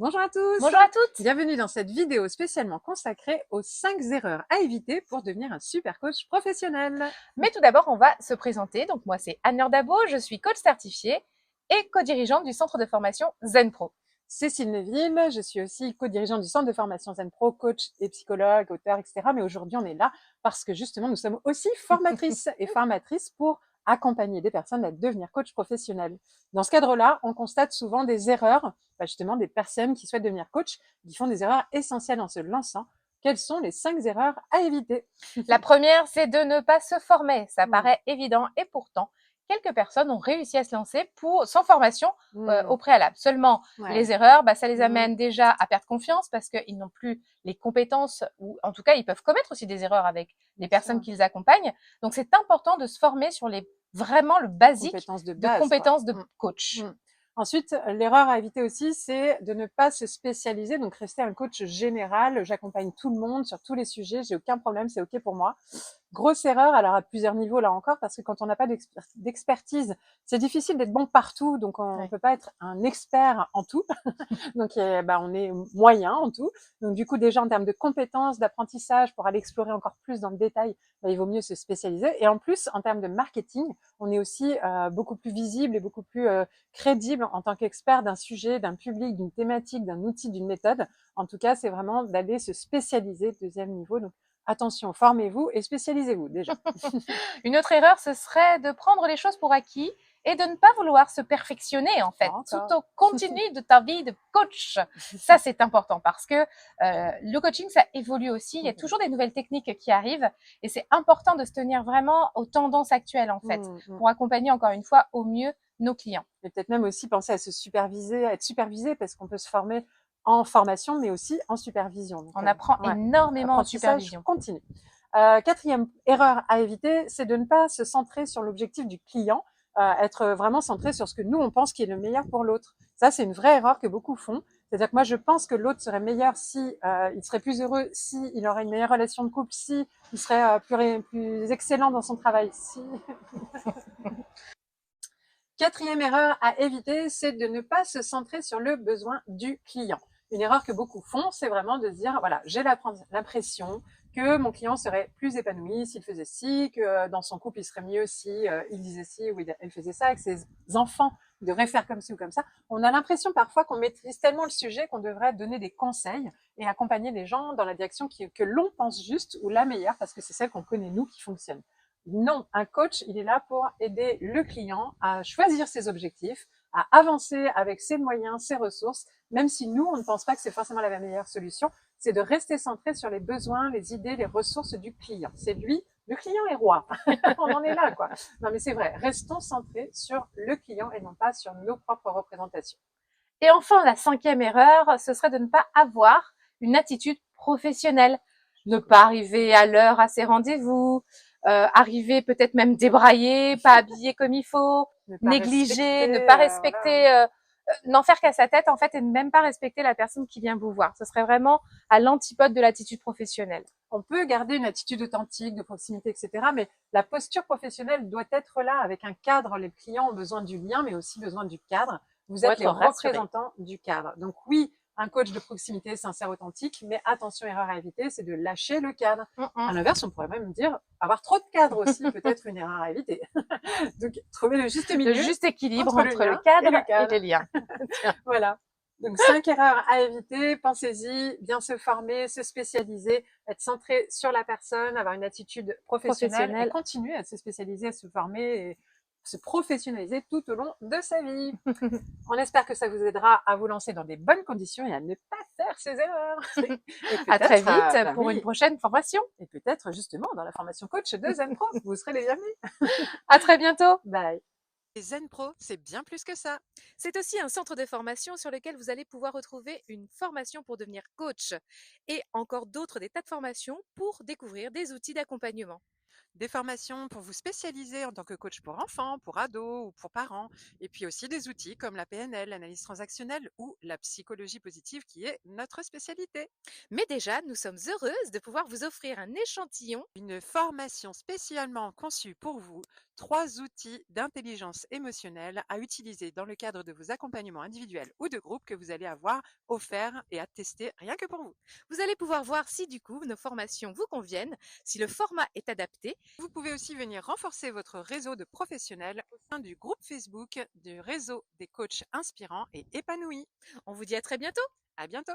Bonjour à tous, Bonjour à toutes. bienvenue dans cette vidéo spécialement consacrée aux 5 erreurs à éviter pour devenir un super coach professionnel. Mais tout d'abord, on va se présenter. Donc moi, c'est Anne-Laure Dabo, je suis coach certifiée et co-dirigeante du centre de formation ZenPro. Cécile Neville, je suis aussi co-dirigeante du centre de formation Zen Pro, coach et psychologue, auteur, etc. Mais aujourd'hui, on est là parce que justement, nous sommes aussi formatrices et formatrices pour accompagner des personnes à devenir coach professionnel. Dans ce cadre-là, on constate souvent des erreurs, justement des personnes qui souhaitent devenir coach, qui font des erreurs essentielles en se lançant. Quelles sont les 5 erreurs à éviter? La première, c'est de ne pas se former. Ça paraît évident et pourtant, quelques personnes ont réussi à se lancer sans formation au préalable. Seulement, les erreurs, ça les amène déjà à perdre confiance parce qu'ils n'ont plus les compétences ou en tout cas, ils peuvent commettre aussi des erreurs avec les personnes qu'ils accompagnent. Donc, c'est important de se former sur vraiment le basique compétences de de base, compétences de coach. Ensuite, l'erreur à éviter aussi, c'est de ne pas se spécialiser, donc rester un coach général. J'accompagne tout le monde sur tous les sujets, j'ai aucun problème, c'est OK pour moi. Grosse erreur, alors à plusieurs niveaux là encore, parce que quand on n'a pas d'expertise, c'est difficile d'être bon partout, donc on ne peut pas être un expert en tout. Donc on est moyen en tout. Donc du coup, déjà en termes de compétences, d'apprentissage, pour aller explorer encore plus dans le détail, il vaut mieux se spécialiser. Et en plus, en termes de marketing, on est aussi beaucoup plus visible et beaucoup plus crédible en tant qu'expert d'un sujet, d'un public, d'une thématique, d'un outil, d'une méthode. En tout cas, c'est vraiment d'aller se spécialiser, deuxième niveau. Donc attention, formez-vous et spécialisez-vous déjà. Une autre erreur, ce serait de prendre les choses pour acquis et de ne pas vouloir se perfectionner, en fait, tout au continu de ta vie de coach. Ça, c'est important parce que le coaching, ça évolue aussi. Il y a toujours des nouvelles techniques qui arrivent et c'est important de se tenir vraiment aux tendances actuelles, en fait, pour accompagner, encore une fois, au mieux nos clients. Et peut-être même aussi penser à se superviser, à être supervisé, parce qu'on peut se former en formation, mais aussi en supervision. Donc, on apprend énormément en supervision. Continue. Quatrième erreur à éviter, c'est de ne pas se centrer sur l'objectif du client, être vraiment centré sur ce que nous, on pense qui est le meilleur pour l'autre. Ça, c'est une vraie erreur que beaucoup font. C'est-à-dire que moi, je pense que l'autre serait meilleur si il serait plus heureux, si il aurait une meilleure relation de couple, si il serait plus excellent dans son travail, si... Quatrième erreur à éviter, c'est de ne pas se centrer sur le besoin du client. Une erreur que beaucoup font, c'est vraiment de se dire, voilà, j'ai l'impression que mon client serait plus épanoui s'il faisait ci, que dans son couple, il serait mieux si il disait ci ou il faisait ça, que ses enfants devraient faire comme ci ou comme ça. On a l'impression parfois qu'on maîtrise tellement le sujet qu'on devrait donner des conseils et accompagner les gens dans la direction que l'on pense juste ou la meilleure, parce que c'est celle qu'on connaît nous qui fonctionne. Non, un coach, il est là pour aider le client à choisir ses objectifs, à avancer avec ses moyens, ses ressources, même si nous, on ne pense pas que c'est forcément la meilleure solution, c'est de rester centré sur les besoins, les idées, les ressources du client. C'est lui, le client est roi. On en est là, quoi. Non, mais c'est vrai, restons centrés sur le client et non pas sur nos propres représentations. Et enfin, la cinquième erreur, ce serait de ne pas avoir une attitude professionnelle. Ne pas arriver à l'heure à ses rendez-vous, arriver peut-être même débraillé, pas habillé comme il faut, négliger, ne pas respecter, n'en faire qu'à sa tête en fait et ne même pas respecter la personne qui vient vous voir. Ce serait vraiment à l'antipode de l'attitude professionnelle. On peut garder une attitude authentique, de proximité, etc. Mais la posture professionnelle doit être là avec un cadre. Les clients ont besoin du lien, mais aussi besoin du cadre. Vous êtes les représentants du cadre. Donc oui, un coach de proximité sincère, authentique, mais attention, erreur à éviter, c'est de lâcher le cadre. À l'inverse, on pourrait même dire avoir trop de cadre aussi, peut-être une erreur à éviter. Donc trouver le juste milieu, le juste équilibre entre le cadre et les liens. Voilà. Donc 5 erreurs à éviter, pensez-y, bien se former, se spécialiser, être centré sur la personne, avoir une attitude professionnelle et continuer à se spécialiser, à se former et se professionnaliser tout au long de sa vie. On espère que ça vous aidera à vous lancer dans des bonnes conditions et à ne pas faire ces erreurs. À très vite pour une prochaine formation. Et peut-être justement dans la formation coach de ZenPro. Vous serez les bienvenus. À très bientôt. Bye. Et ZenPro, c'est bien plus que ça. C'est aussi un centre de formation sur lequel vous allez pouvoir retrouver une formation pour devenir coach et encore d'autres des tas de formations pour découvrir des outils d'accompagnement. Des formations pour vous spécialiser en tant que coach pour enfants, pour ados ou pour parents. Et puis aussi des outils comme la PNL, l'analyse transactionnelle ou la psychologie positive qui est notre spécialité. Mais déjà, nous sommes heureuses de pouvoir vous offrir un échantillon. Une formation spécialement conçue pour vous, 3 outils d'intelligence émotionnelle à utiliser dans le cadre de vos accompagnements individuels ou de groupe que vous allez avoir offerts et à tester rien que pour vous. Vous allez pouvoir voir si du coup nos formations vous conviennent, si le format est adapté. Vous pouvez aussi venir renforcer votre réseau de professionnels au sein du groupe Facebook du réseau des coachs inspirants et épanouis. On vous dit à très bientôt. À bientôt!